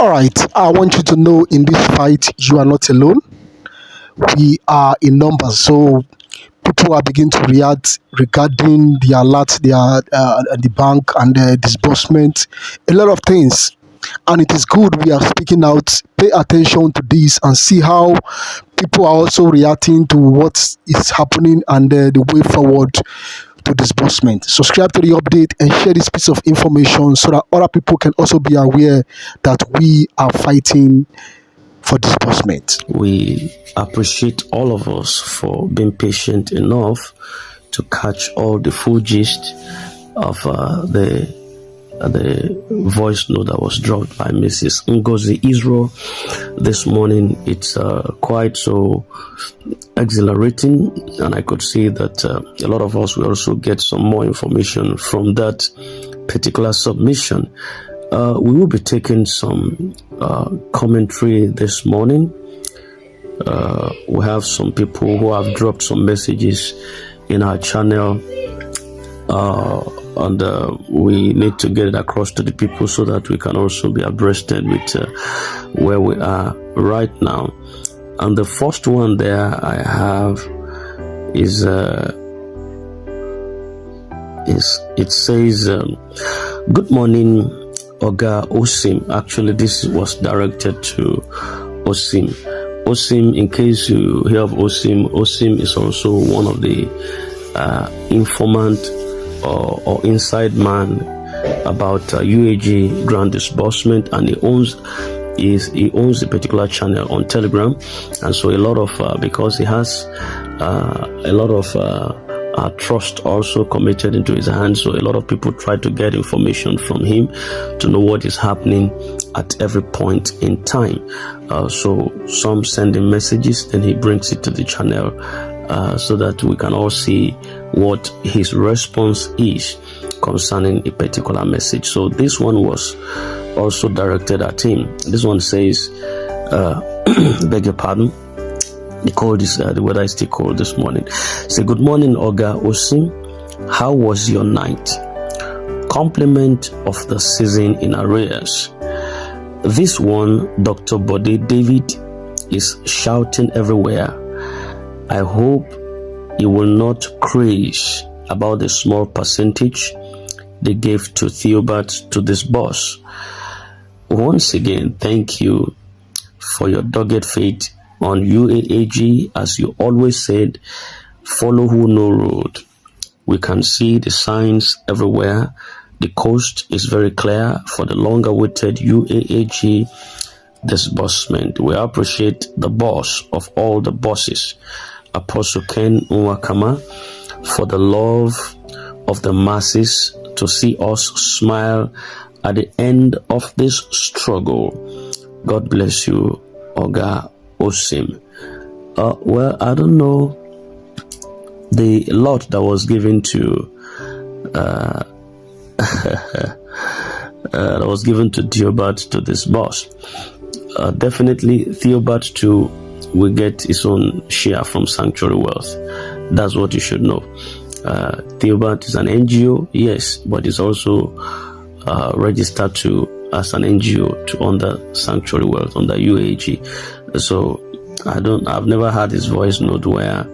All right, I want you to know in this fight, you are not alone. We are in numbers. So people are beginning to react regarding the alert, the bank and the disbursement, a lot of things. And it is good we are speaking out. Pay attention to this and see how people are also reacting to what is happening and the way forward to disbursement. Subscribe to the update and share this piece of information so that other people can also be aware that we are fighting for disbursement. We appreciate all of us for being patient enough to catch all the full gist of the voice note that was dropped by Mrs. Ngozi Israel this morning. It's quite so exhilarating, and I could see that a lot of us will also get some more information from that particular submission. We will be taking some commentary this morning. We have some people who have dropped some messages in our channel, and we need to get it across to the people so that we can also be abreast with where we are right now. And the first one there I have is it says, "Good morning, Oga Osim." Actually, this was directed to Osim. Osim, in case you hear of Osim, Osim is also one of the informant or inside man about UAAG grant disbursement, and he owns a particular channel on Telegram, and so a lot of because he has a lot of trust also committed into his hands, so a lot of people try to get information from him to know what is happening at every point in time. So some send him messages, then he brings it to the channel so that we can all see what his response is concerning a particular message. So this one was also directed at him. This one says, beg your pardon, the cold is the weather is still cold this morning. Say, "Good morning, Oga Osim. How was your night? Compliment of the season in arrears. This one, Dr. Bode David, is shouting everywhere. I hope you will not craze about the small percentage they gave to Theobarth to this boss. Once again, thank you for your dogged faith on UAAG. As you always said, follow who know road. We can see the signs everywhere. The coast is very clear for the long-awaited UAAG disbursement. We appreciate the boss of all the bosses, Apostle Ken Nwakama, for the love of the masses to see us smile at the end of this struggle. God bless you, Oga Osim." Well, I don't know the lot that was given to that was given to Theobarth to this boss. Definitely Theobarth too will get his own share from Sanctuary Wealth. That's what you should know. Theobarth is an NGO, yes, but it's also registered as an NGO to under Sanctuary Wealth, under UAAG. So I've never heard his voice note where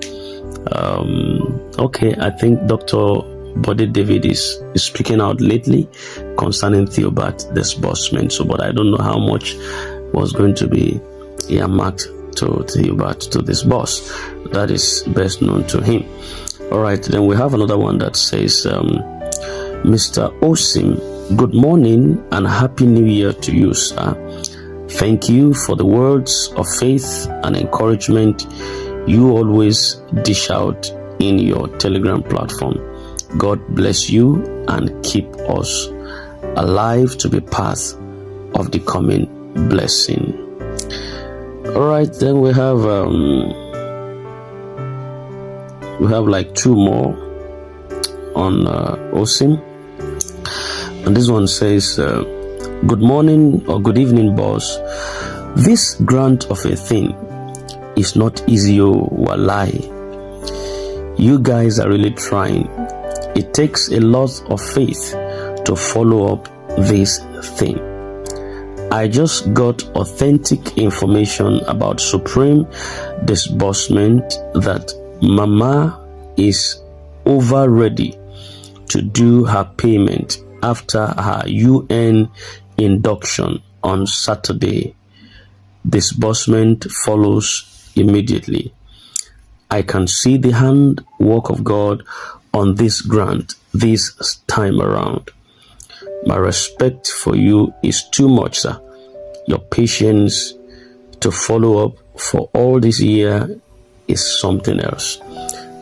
okay, I think Dr. Bode David is speaking out lately concerning Theobarth disbursement. So, but I don't know how much was going to be earmarked to Theobarth, to this boss. That is best known to him. All right, then we have another one that says, "Mr. Osim, good morning and happy new year to you, sir. Thank you for the words of faith and encouragement you always dish out in your Telegram platform. God bless you and keep us alive to be part of the coming blessing." All right, then we have like two more on Osim, and this one says, "Good morning or good evening, boss. This grant of a thing is not easy, wallahi. You guys are really trying. It takes a lot of faith to follow up this thing. I just got authentic information about Supreme Disbursement that Mama is over ready to do her payment after her UN induction on Saturday. Disbursement follows immediately. I can see the handwork of God on this grant this time around. My respect for you is too much, sir. Your patience to follow up for all this year is something else.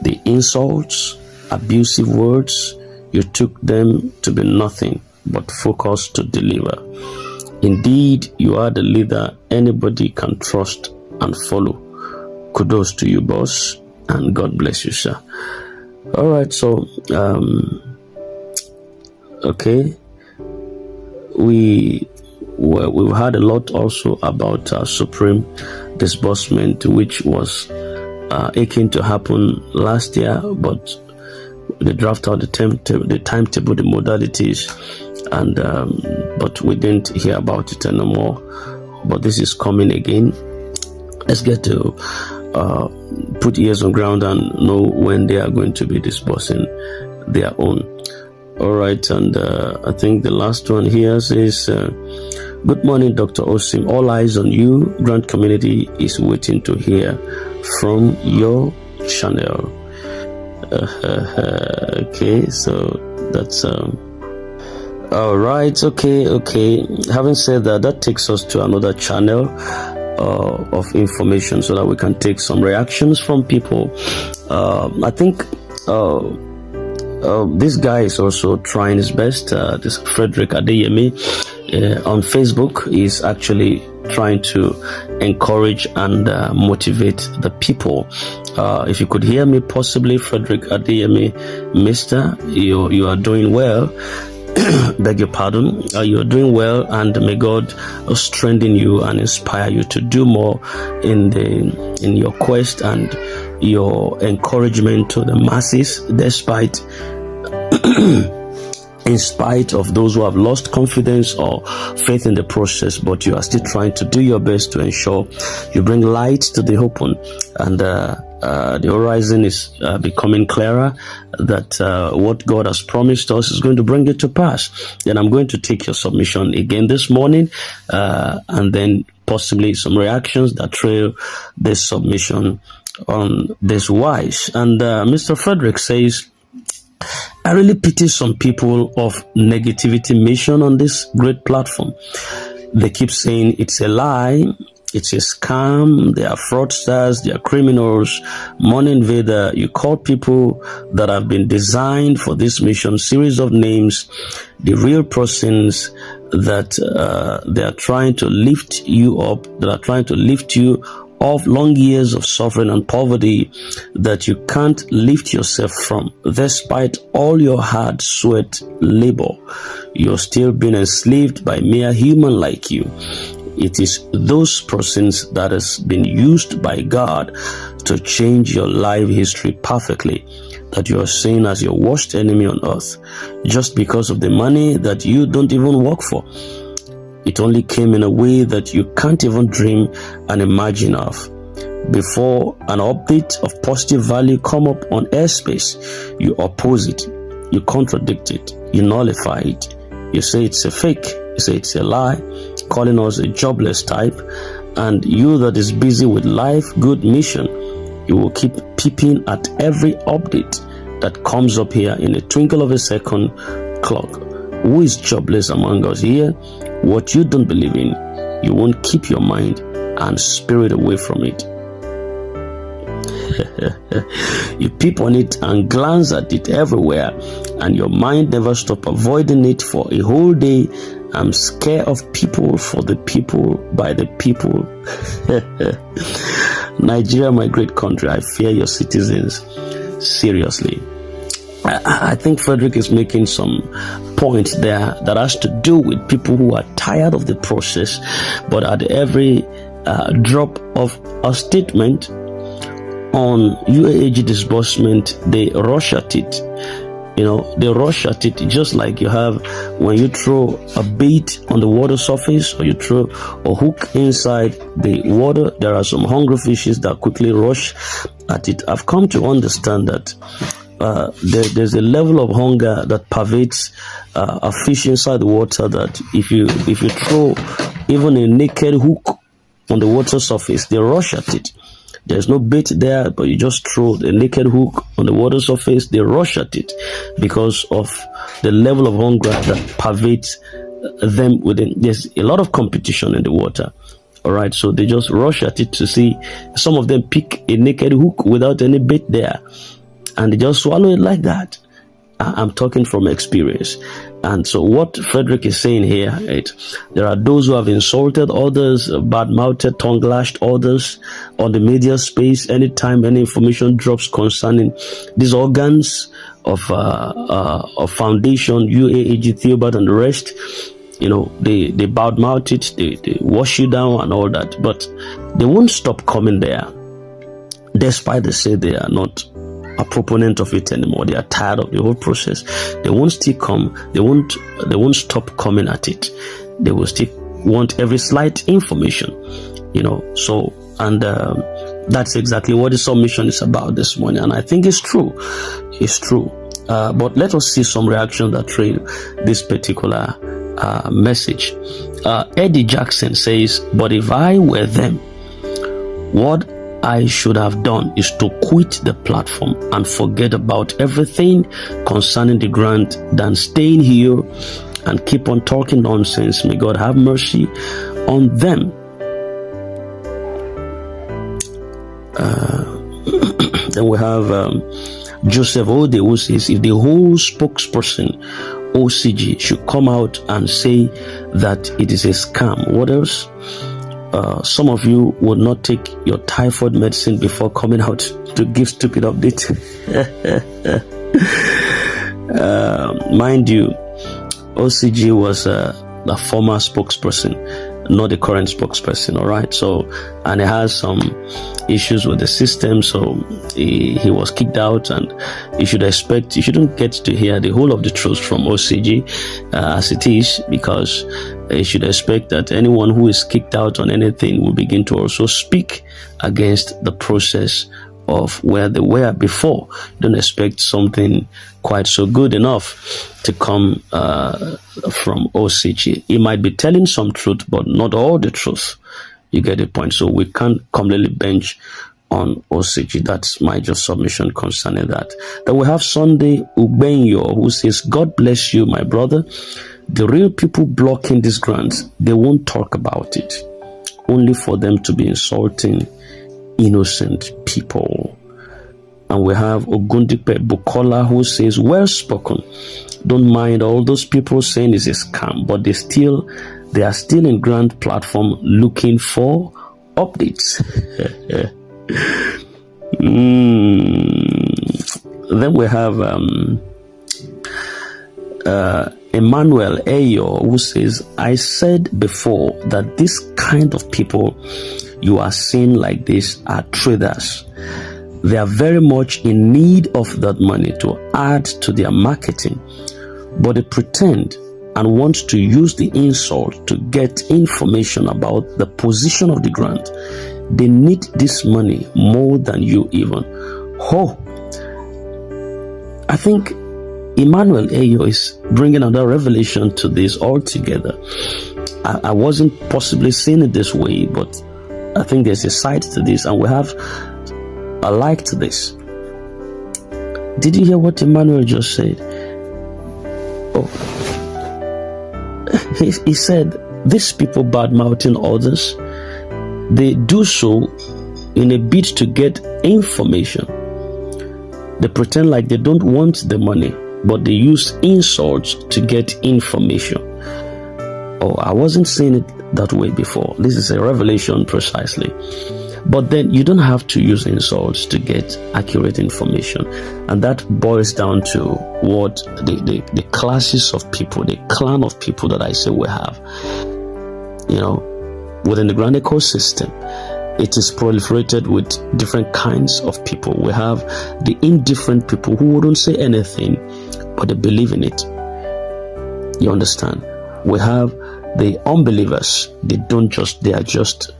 The insults, abusive words, you took them to be nothing but focus to deliver. Indeed, you are the leader anybody can trust and follow. Kudos to you, boss, and God bless you, sir. All right, so okay, we've had a lot also about Supreme Disbursement, which was aching to happen last year, but they draft out the timetable, the modalities, and but we didn't hear about it anymore. But this is coming again. Let's get to put ears on ground and know when they are going to be disbursing their own. All right, and I think the last one here says, good morning, Dr. Osim. All eyes on you. Grant community is waiting to hear from your channel. Okay, so that's all right. Okay. Having said that, that takes us to another channel of information so that we can take some reactions from people. I think this guy is also trying his best. This Frederick Adeyemi on Facebook is actually trying to encourage and motivate the people. If you could hear me, possibly, Frederick Adeyemi, Mister, you are doing well. Beg your pardon. You are doing well, and may God strengthen you and inspire you to do more in your quest and your encouragement to the masses, despite in spite of those who have lost confidence or faith in the process, but you are still trying to do your best to ensure you bring light to the open, and the horizon is becoming clearer, that what God has promised us is going to bring it to pass. Then I'm going to take your submission again this morning, and then possibly some reactions that trail this submission on this wise. And Mr. Frederick says, I really pity some people of negativity mission on this great platform. They keep saying it's a lie, it's a scam, they are fraudsters, they are criminals, money invader. You call people that have been designed for this mission series of names, the real persons that they are trying to lift you up, that are trying to lift you of long years of suffering and poverty that you can't lift yourself from. Despite all your hard sweat labor, you're still being enslaved by mere human like you. It is those persons that has been used by God to change your life history perfectly, that you are seen as your worst enemy on earth, just because of the money that you don't even work for. It only came in a way that you can't even dream and imagine of. Before an update of positive value come up on airspace, you oppose it, you contradict it, you nullify it. You say it's a fake, you say it's a lie, calling us a jobless type, and you that is busy with life good mission, you will keep peeping at every update that comes up here in a twinkle of a second clock. Who is jobless among us here? What you don't believe in, you won't keep your mind and spirit away from it. You peep on it and glance at it everywhere, and your mind never stop avoiding it for a whole day. I'm scared of people, for the people, by the people. Nigeria, my great country, I fear your citizens. Seriously. I think Frederick is making some points there that has to do with people who are tired of the process, but at every drop of a statement on UAAG disbursement, they rush at it. They rush at it, just like you have when you throw a bait on the water surface, or you throw a hook inside the water. There are some hungry fishes that quickly rush at it. I've come to understand that there's a level of hunger that pervades a fish inside the water, that if you throw even a naked hook on the water surface, they rush at it. There's no bait there, but you just throw the naked hook on the water surface, they rush at it because of the level of hunger that pervades them within. There's a lot of competition in the water. All right, so they just rush at it to see. Some of them pick a naked hook without any bait there, and they just swallow it like that. I'm talking from experience. And so what Frederick is saying here, there are those who have insulted others, bad-mouthed, tongue-lashed others on the media space. Anytime any information drops concerning these organs of foundation, UAAG, Theobarth, and the rest, they bad-mouth it, they wash you down and all that. But they won't stop coming there, despite they say they are not a proponent of it anymore. They are tired of the whole process. They won't still come. They won't stop coming at it. They will still want every slight information, So, and that's exactly what the submission is about this morning. And I think it's true. It's true. But let us see some reaction that trail this particular message. Eddie Jackson says, "But if I were them, what I should have done is to quit the platform and forget about everything concerning the grant than staying here and keep on talking nonsense. May God have mercy on them." Then we have Joseph Ode, who says, "If the whole spokesperson OCG should come out and say that it is a scam, what else? Some of you would not take your typhoid medicine before coming out to give stupid update." Mind you, OCG was the former spokesperson, not the current spokesperson. All right, so, and he has some issues with the system, so he was kicked out, and you shouldn't get to hear the whole of the truth from OCG as it is, because you should expect that anyone who is kicked out on anything will begin to also speak against the process of where they were before. Don't expect something quite so good enough to come from OCG. He might be telling some truth, but not all the truth. You get the point. So we can't completely bench on OCG. That's my just submission concerning that. Then we have Sunday Ubenyo, who says, "God bless you, my brother. The real people blocking these grants, they won't talk about it, only for them to be insulting innocent people." And we have Ogundipe Bukola, who says, "Well spoken. Don't mind all those people saying it's a scam, but they are still in grant platform looking for updates." Then we have Emmanuel Ayo, who says, "I said before that this kind of people you are seeing like this are traders. They are very much in need of that money to add to their marketing, but they pretend and want to use the insult to get information about the position of the grant. They need this money more than you even." I think Emmanuel Ayo is bringing another revelation to this altogether. I wasn't possibly seeing it this way, but I think there's a side to this, and we have a like to this. Did you hear what Emmanuel just said? He said, these people bad-mouthing others, they do so in a bid to get information. They pretend like they don't want the money, but they use insults to get information. I wasn't saying it that way before. This is a revelation precisely. But then you don't have to use insults to get accurate information. And that boils down to what the classes of people, the clan of people that I say we have, within the grand ecosystem. it is proliferated with different kinds of people. We have the indifferent people who wouldn't say anything, but they believe in it. You understand? We have the unbelievers. They are just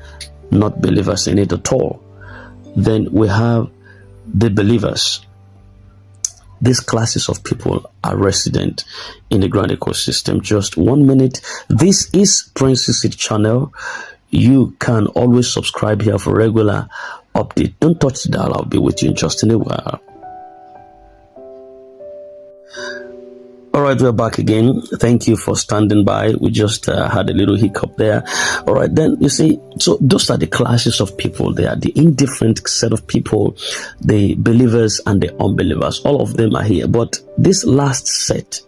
not believers in it at all. Then we have the believers. These classes of people are resident in the grand ecosystem. Just 1 minute. This is Prince's Seed channel. You can always subscribe here for regular update. Don't touch the dial. I'll be with you in just a while. All right, we're back again. Thank you for standing by. We just had a little hiccup there. All right, then you see, so those are the classes of people. They are the indifferent set of people, the believers and the unbelievers. All of them are here. But this last set,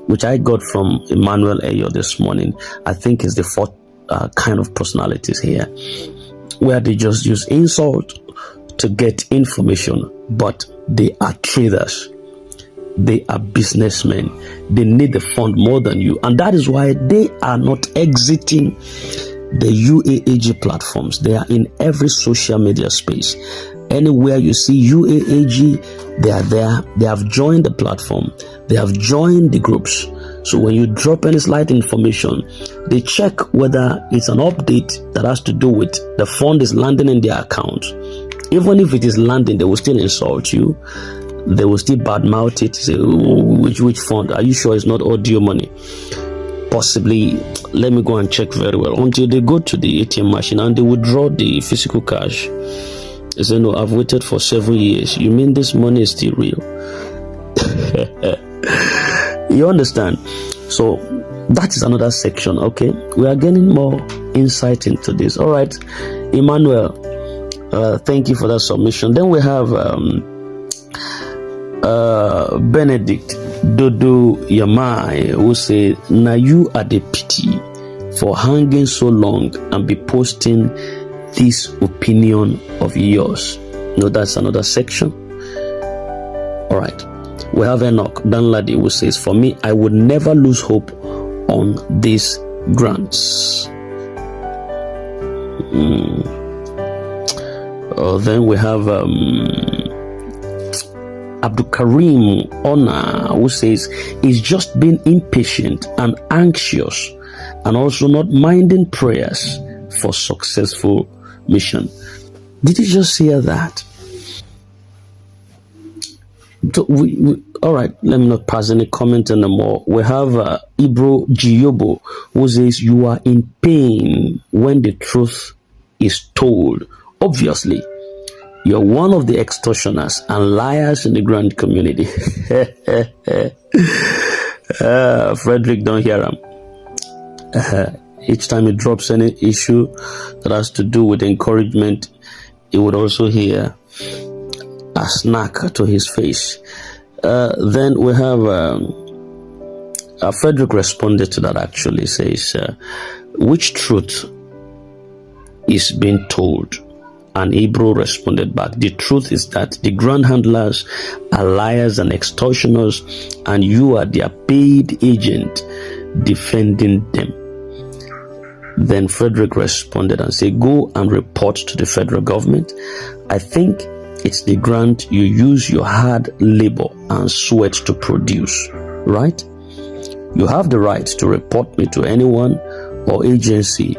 which I got from Emmanuel Ayo this morning, I think is the fourth kind of personalities here, where they just use insult to get information, but they are traders. They are businessmen. They need the fund more than you. And that is why they are not exiting the UAAG platforms. They are in every social media space. Anywhere you see UAAG, they are there. They have joined the platform. They have joined the groups. So when you drop any slight information, they check whether it's an update that has to do with the fund is landing in their account. Even if it is landing, they will still insult you. They will still badmouth it, say, which fund? Are you sure it's not audio money? Possibly, let me go and check very well. Until they go to the ATM machine and they withdraw the physical cash. They say, no, I've waited for several years. You mean this money is still real? You understand? So, that is another section, okay? We are getting more insight into this. All right, Emmanuel, thank you for that submission. Then we have Benedict Dodo Yamai, who say, now you are the pity for hanging so long and be posting this opinion of yours. No, that's another section. All right, we have Enoch Danladi, who says, for me, I would never lose hope on these grants. Then we have Abdul Karim Ona, who says, is just being impatient and anxious and also not minding prayers for successful mission. Did you just hear that? So all right, let me not pass any comment anymore. We have Ibro Giyobo, who says, you are in pain when the truth is told. Obviously, you're one of the extortioners and liars in the grand community. Frederick, don't hear him. Each time he drops any issue that has to do with encouragement, he would also hear a snack to his face. Then we have Frederick responded to that, actually says, which truth is being told? And Hebrew responded back, the truth is that the grand handlers are liars and extortioners, and you are their paid agent defending them. Then Frederick responded and said, go and report to the federal government. I think it's the grant you use your hard labor and sweat to produce, right? You have the right to report me to anyone or agency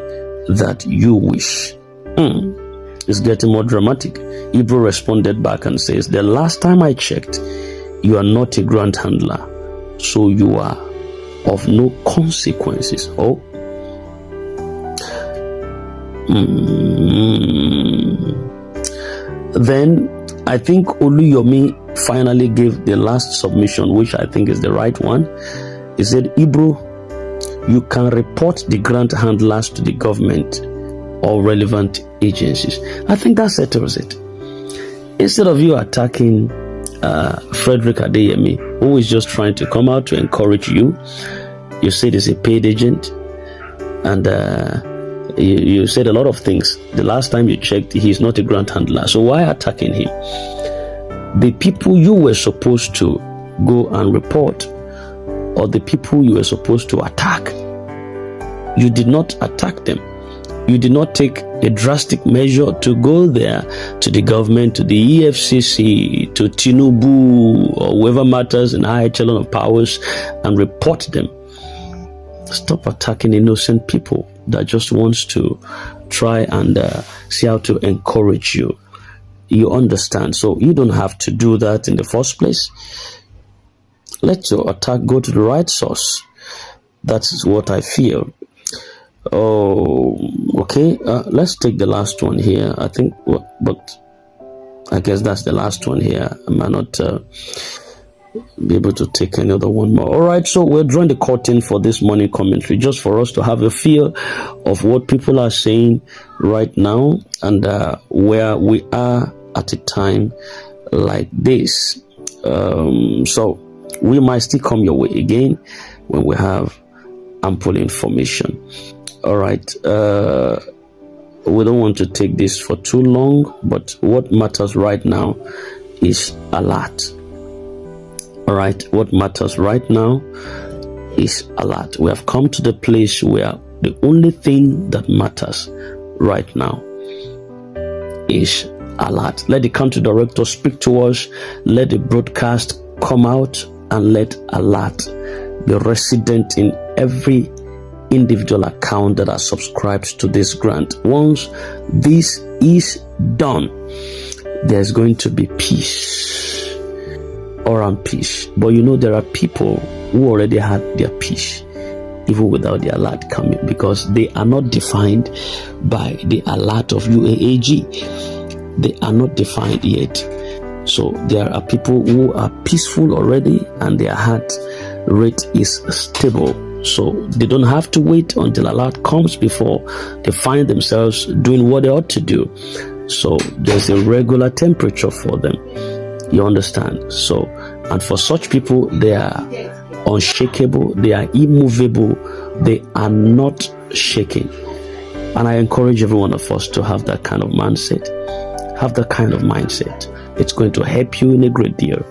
that you wish. It's getting more dramatic. Hebrew responded back and says, the last time I checked, you are not a grant handler, so you are of no consequences. Oh. Then I think Oluyomi finally gave the last submission, which I think is the right one. He said, Hebrew, you can report the grant handlers to the government or relevant agencies. I think that settles it. Instead of you attacking Frederick Adeyemi, who is just trying to come out to encourage you, you said he's a paid agent, and you said a lot of things. The last time you checked, he's not a grant handler. So why attacking him? The people you were supposed to go and report, or the people you were supposed to attack, you did not attack them. You did not take a drastic measure to go there to the government, to the EFCC, to Tinubu, or whoever matters in high echelon of powers, and report them. Stop attacking innocent people that just wants to try and see how to encourage you. You understand? So you don't have to do that in the first place. Let your attack go to the right source. That's what I feel. Oh, okay. Let's take the last one here. I think, but I guess that's the last one here. I might not be able to take another one more. All right. So we're drawing the curtain for this morning commentary, just for us to have a feel of what people are saying right now and where we are at a time like this. So we might still come your way again when we have ample information. All right. We don't want to take this for too long, but what matters right now is alert. All right. What matters right now is alert. We have come to the place where the only thing that matters right now is alert. Let the country director speak to us. Let the broadcast come out, and let alert be resident in every individual account that are subscribed to this grant. Once this is done, there's going to be peace, around peace. But you know, there are people who already had their peace even without the alert coming, because they are not defined by the alert of UAAG. They are not defined yet. So there are people who are peaceful already and their heart rate is stable. So they don't have to wait until alert comes before they find themselves doing what they ought to do. So there's a regular temperature for them. You understand? So, and for such people, they are unshakable, they are immovable, they are not shaking. And I encourage every one of us to have that kind of mindset. Have that kind of mindset. It's going to help you in a great deal.